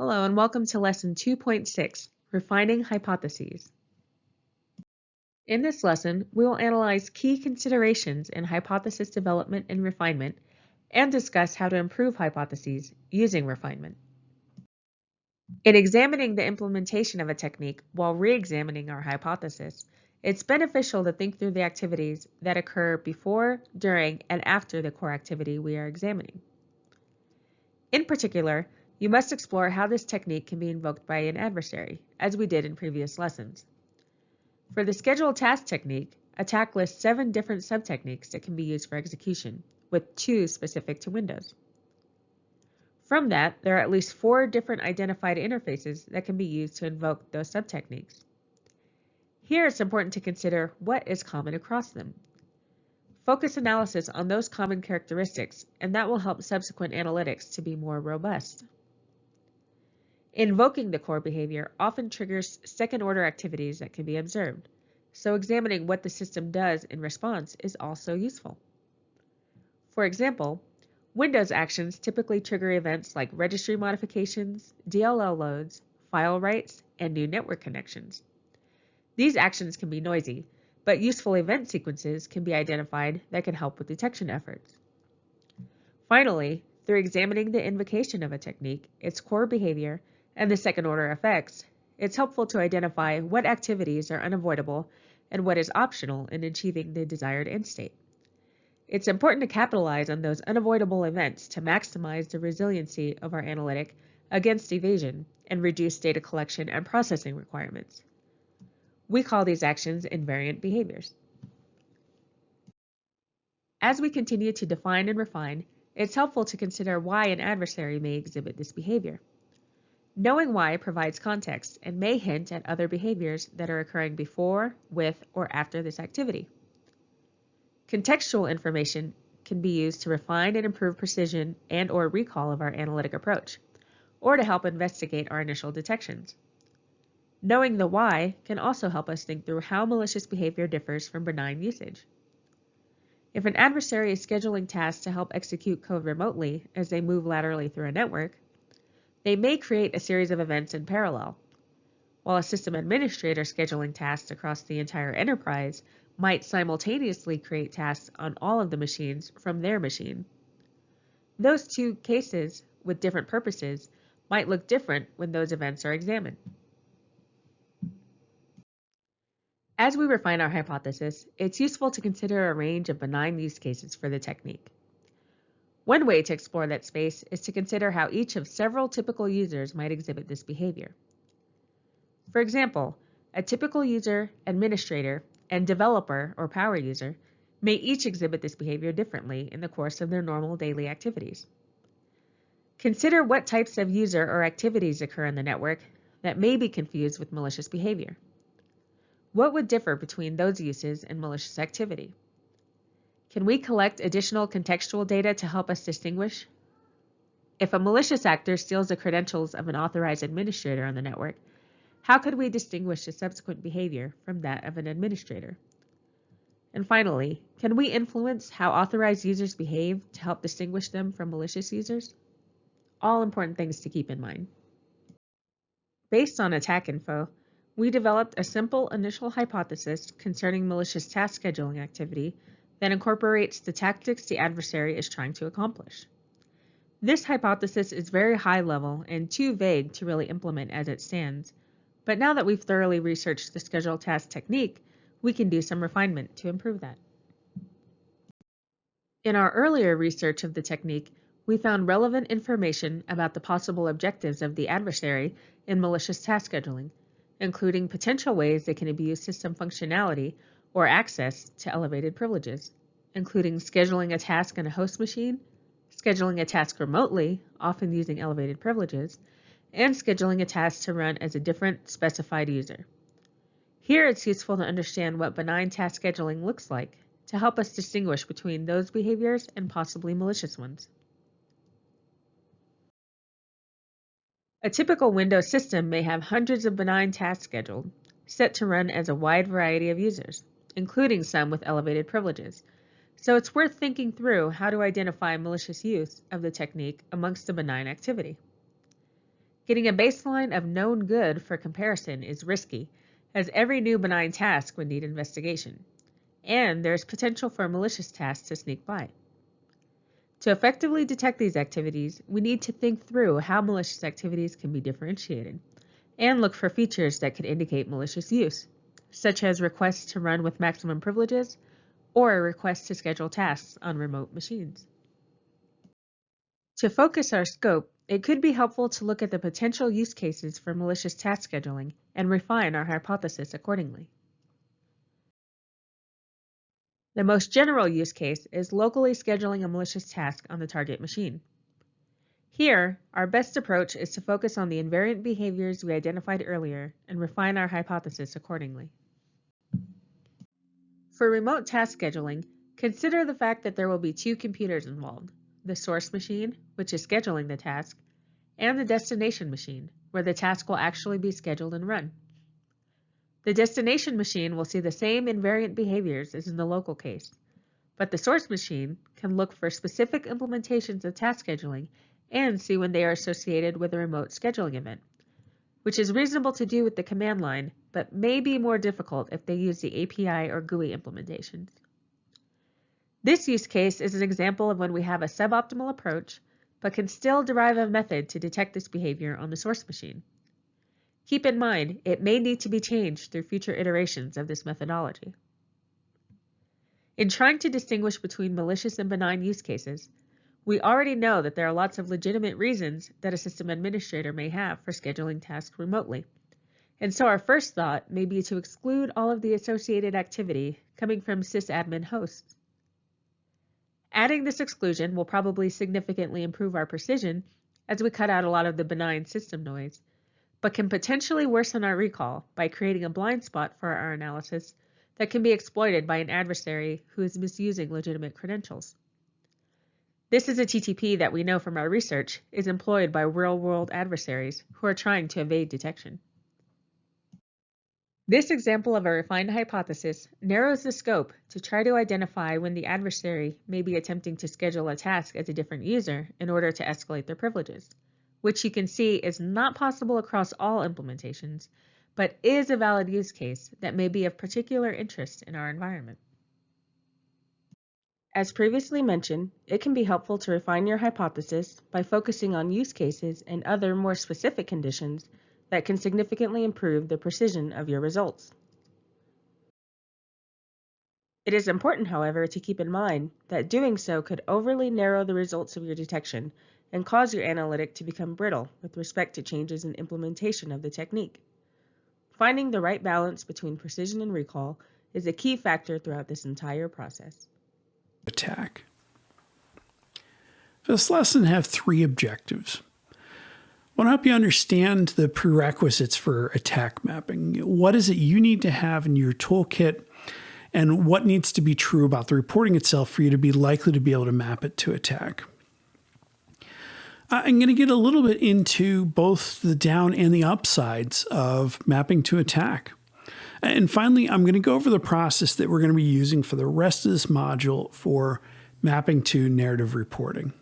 Hello and welcome to Lesson 2.6, Refining Hypotheses. In this lesson, we will analyze key considerations in hypothesis development and refinement and discuss how to improve hypotheses using refinement. In examining the implementation of a technique while re-examining our hypothesis, it's beneficial to think through the activities that occur before, during, and after the core activity we are examining. In particular, you must explore how this technique can be invoked by an adversary, as we did in previous lessons. For the scheduled task technique, attack lists 7 different subtechniques that can be used for execution, with 2 specific to Windows. From that, there are at least 4 different identified interfaces that can be used to invoke those subtechniques. Here it's important to consider what is common across them. Focus analysis on those common characteristics, and that will help subsequent analytics to be more robust. Invoking the core behavior often triggers second-order activities that can be observed, so examining what the system does in response is also useful. For example, Windows actions typically trigger events like registry modifications, DLL loads, file writes, and new network connections. These actions can be noisy, but useful event sequences can be identified that can help with detection efforts. Finally, through examining the invocation of a technique, its core behavior, and the second-order effects, it's helpful to identify what activities are unavoidable and what is optional in achieving the desired end state. It's important to capitalize on those unavoidable events to maximize the resiliency of our analytic against evasion and reduce data collection and processing requirements. We call these actions invariant behaviors. As we continue to define and refine, it's helpful to consider why an adversary may exhibit this behavior. Knowing why provides context and may hint at other behaviors that are occurring before, with, or after this activity. Contextual information can be used to refine and improve precision and/or recall of our analytic approach, or to help investigate our initial detections. Knowing the why can also help us think through how malicious behavior differs from benign usage. If an adversary is scheduling tasks to help execute code remotely as they move laterally through a network, they may create a series of events in parallel, while a system administrator scheduling tasks across the entire enterprise might simultaneously create tasks on all of the machines from their machine. Those 2 cases with different purposes might look different when those events are examined. As we refine our hypothesis, it's useful to consider a range of benign use cases for the technique. One way to explore that space is to consider how each of several typical users might exhibit this behavior. For example, a typical user, administrator, and developer or power user may each exhibit this behavior differently in the course of their normal daily activities. Consider what types of user or activities occur in the network that may be confused with malicious behavior. What would differ between those uses and malicious activity? Can we collect additional contextual data to help us distinguish? If a malicious actor steals the credentials of an authorized administrator on the network, how could we distinguish the subsequent behavior from that of an administrator? And finally, can we influence how authorized users behave to help distinguish them from malicious users? All important things to keep in mind. Based on attack info, we developed a simple initial hypothesis concerning malicious task scheduling activity that incorporates the tactics the adversary is trying to accomplish. This hypothesis is very high level and too vague to really implement as it stands, but now that we've thoroughly researched the scheduled task technique, we can do some refinement to improve that. In our earlier research of the technique, we found relevant information about the possible objectives of the adversary in malicious task scheduling, including potential ways they can abuse system functionality or access to elevated privileges, including scheduling a task on a host machine, scheduling a task remotely, often using elevated privileges, and scheduling a task to run as a different specified user. Here it's useful to understand what benign task scheduling looks like to help us distinguish between those behaviors and possibly malicious ones. A typical Windows system may have hundreds of benign tasks scheduled, set to run as a wide variety of users, including some with elevated privileges. So it's worth thinking through how to identify malicious use of the technique amongst the benign activity. Getting a baseline of known good for comparison is risky, as every new benign task would need investigation, and there's potential for malicious tasks to sneak by. To effectively detect these activities, we need to think through how malicious activities can be differentiated, and look for features that could indicate malicious use, such as requests to run with maximum privileges or a request to schedule tasks on remote machines. To focus our scope, it could be helpful to look at the potential use cases for malicious task scheduling and refine our hypothesis accordingly. The most general use case is locally scheduling a malicious task on the target machine. Here, our best approach is to focus on the invariant behaviors we identified earlier and refine our hypothesis accordingly. For remote task scheduling, consider the fact that there will be two computers involved, the source machine, which is scheduling the task, and the destination machine, where the task will actually be scheduled and run. The destination machine will see the same invariant behaviors as in the local case, but the source machine can look for specific implementations of task scheduling and see when they are associated with a remote scheduling event, which is reasonable to do with the command line, but may be more difficult if they use the API or GUI implementations. This use case is an example of when we have a suboptimal approach, but can still derive a method to detect this behavior on the source machine. Keep in mind, it may need to be changed through future iterations of this methodology. In trying to distinguish between malicious and benign use cases, we already know that there are lots of legitimate reasons that a system administrator may have for scheduling tasks remotely. And so our first thought may be to exclude all of the associated activity coming from sysadmin hosts. Adding this exclusion will probably significantly improve our precision as we cut out a lot of the benign system noise, but can potentially worsen our recall by creating a blind spot for our analysis that can be exploited by an adversary who is misusing legitimate credentials. This is a TTP that we know from our research is employed by real-world adversaries who are trying to evade detection. This example of a refined hypothesis narrows the scope to try to identify when the adversary may be attempting to schedule a task as a different user in order to escalate their privileges, which you can see is not possible across all implementations, but is a valid use case that may be of particular interest in our environment. As previously mentioned, it can be helpful to refine your hypothesis by focusing on use cases and other more specific conditions that can significantly improve the precision of your results. It is important, however, to keep in mind that doing so could overly narrow the results of your detection and cause your analytic to become brittle with respect to changes in implementation of the technique. Finding the right balance between precision and recall is a key factor throughout this entire process. Attack. This lesson has 3 objectives. I want to help you understand the prerequisites for attack mapping. What is it you need to have in your toolkit, and what needs to be true about the reporting itself for you to be likely to be able to map it to attack. I'm going to get a little bit into both the down and the upsides of mapping to attack. And finally, I'm going to go over the process that we're going to be using for the rest of this module for mapping to narrative reporting.